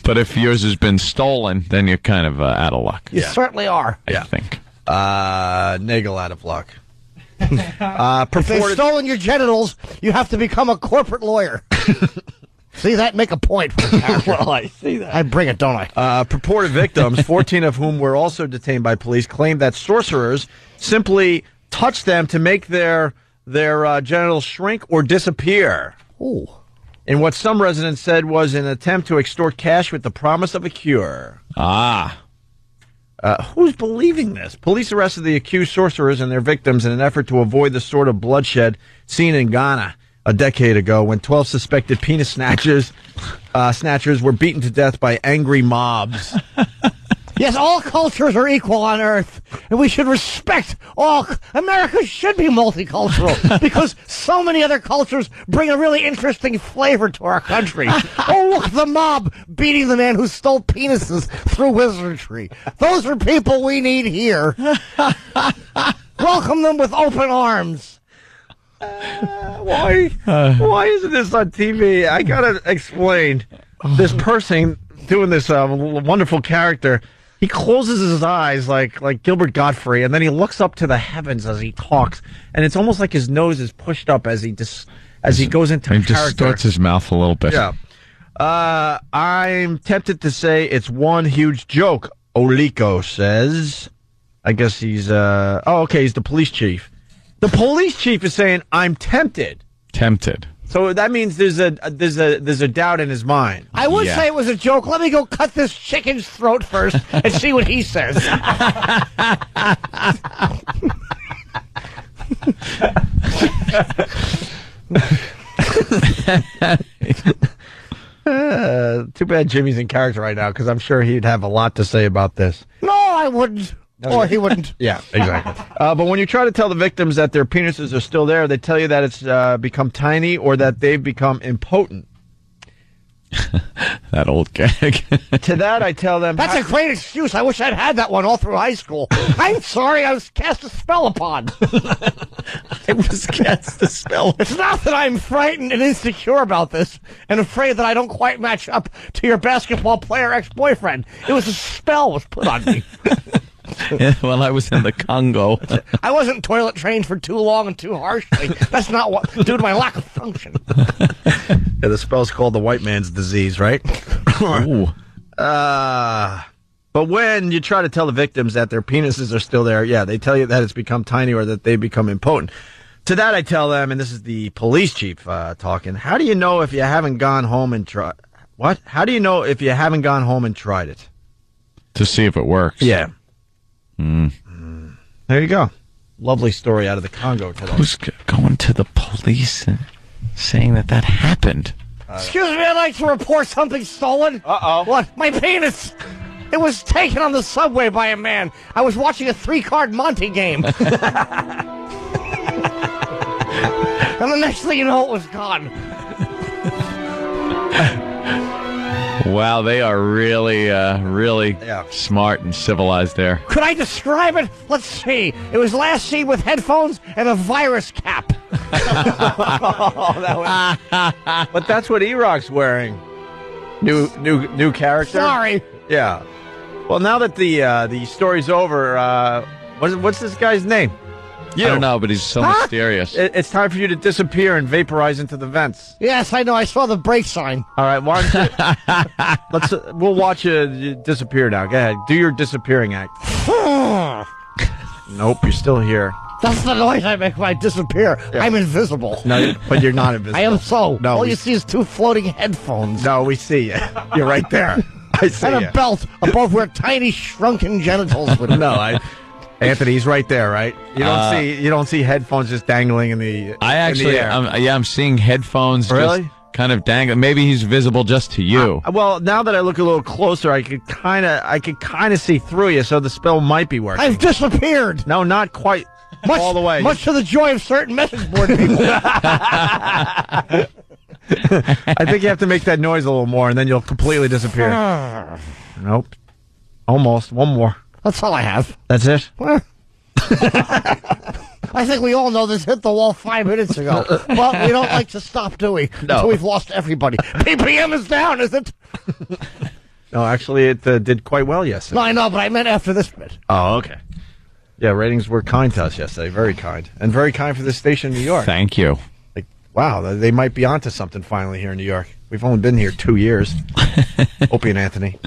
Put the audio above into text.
But if yours has been stolen, then you're kind of out of luck. You certainly are. I think. Nagel out of luck. If they've stolen your genitals, you have to become a corporate lawyer. See that? Make a point. Well, I see that. I bring it, don't I? Purported victims, 14 of whom were also detained by police, claimed that sorcerers simply touched them to make their genitals shrink or disappear. Ooh. In what some residents said was an attempt to extort cash with the promise of a cure. Who's believing this? Police arrested the accused sorcerers and their victims in an effort to avoid the sort of bloodshed seen in Ghana a decade ago when 12 suspected penis snatchers were beaten to death by angry mobs. Yes, all cultures are equal on Earth, and we should respect all. America should be multicultural because so many other cultures bring a really interesting flavor to our country. Oh, look, the mob beating the man who stole penises through Wizardddry. Those are people we need here. Welcome them with open arms. Why isn't this on TV? I gotta explain. This person doing this wonderful character. He closes his eyes like Gilbert Gottfried, and then he looks up to the heavens as he talks, and it's almost like his nose is pushed up as he goes into character. He distorts his mouth a little bit. Yeah. I'm tempted to say it's one huge joke, Oliko says. I guess he's okay, he's the police chief. The police chief is saying, I'm tempted. Tempted. So that means there's a doubt in his mind. I would say it was a joke. Let me go cut this chicken's throat first and see what he says. Too bad Jimmy's in character right now, because I'm sure he'd have a lot to say about this. No, I wouldn't. Or he wouldn't. Yeah, exactly. But when you try to tell the victims that their penises are still there, they tell you that it's become tiny or that they've become impotent. That old gag. To that, I tell them... That's a great excuse. I wish I'd had that one all through high school. I'm sorry I was cast a spell upon. I was cast a spell. It's not that I'm frightened and insecure about this and afraid that I don't quite match up to your basketball player ex-boyfriend. It was a spell was put on me. Well, I was in the Congo. I wasn't toilet trained for too long and too harshly. That's not what, due to my lack of function. Yeah, the spell's called the white man's disease, right? Ooh. But when you try to tell the victims that their penises are still there, yeah, they tell you that it's become tiny or that they've become impotent. To that, I tell them, and this is the police chief talking, how do you know if you haven't gone home and tried... What? How do you know if you haven't gone home and tried it? To see if it works. Yeah. There you go. Lovely story out of the Congo today. Who's going to the police and saying that happened? Excuse me, I'd like to report something stolen. Uh-oh. What? My penis. It was taken on the subway by a man. I was watching a 3-card Monte game. And the next thing you know, it was gone. Wow, they are really smart and civilized there. Could I describe it? Let's see. It was last seen with headphones and a virus cap. But that's what E-Rock's wearing. New character. Sorry. Yeah. Well, now that the story's over, what's this guy's name? I don't know, but he's so mysterious. It's time for you to disappear and vaporize into the vents. Yes, I know. I saw the break sign. All right, why don't you, we'll watch you disappear now. Go ahead. Do your disappearing act. Nope, you're still here. That's the noise I make when I disappear. Yeah. I'm invisible. No, but you're not invisible. I am so. No, all you see is 2 floating headphones. No, we see you. You're right there. I see and a belt above where tiny shrunken genitals would. No, Anthony, he's right there, right? You don't see headphones just dangling in the. I'm seeing headphones. Really? Just kind of dangling. Maybe he's visible just to you. Well, now that I look a little closer, I could kind of see through you, so the spell might be working. I've disappeared. No, not quite. All the way. Much to the joy of certain message board people. I think you have to make that noise a little more, and then you'll completely disappear. Nope. Almost. One more. That's all I have. That's it? I think we all know this hit the wall 5 minutes ago. Well, we don't like to stop, do we? No. Until we've lost everybody. PPM is down, is it? No, actually, it did quite well yesterday. No, I know, but I meant after this bit. Oh, okay. Yeah, ratings were kind to us yesterday. Very kind. And very kind for this station in New York. Thank you. Like, wow, they might be onto something finally here in New York. We've only been here 2 years. Opie and Anthony.